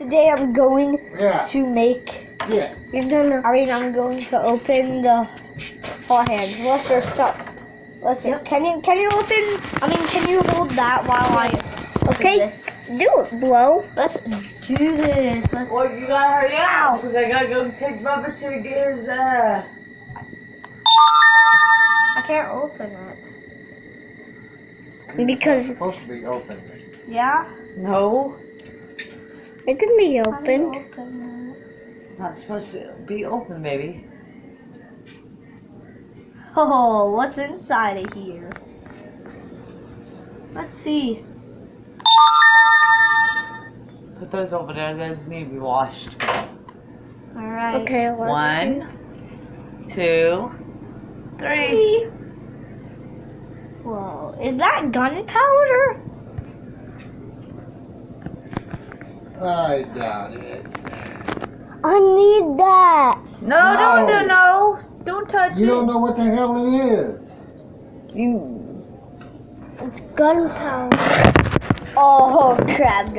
Today I'm going Yeah. to make. Yeah. I'm going to open the hot hands. Lester, stop. Lester, Yep. can you open? Can you hold that while I? Okay. This. Do it, Blow. Let's do this. Well, you gotta hurry up, because I gotta go take Bubba to get his, I can't open it. Because It's supposed to be open. yeah, No, it can be How do you opened. open it's not supposed to be open, baby. Oh, what's inside of here? Let's see. Put those over there, those need to be washed. Alright. Okay, let's see. 1, 2, 3. Whoa, is that gunpowder? I doubt it. I need that. No, No. don't touch You it. don't know what the hell it is. You It's gunpowder. Oh crap!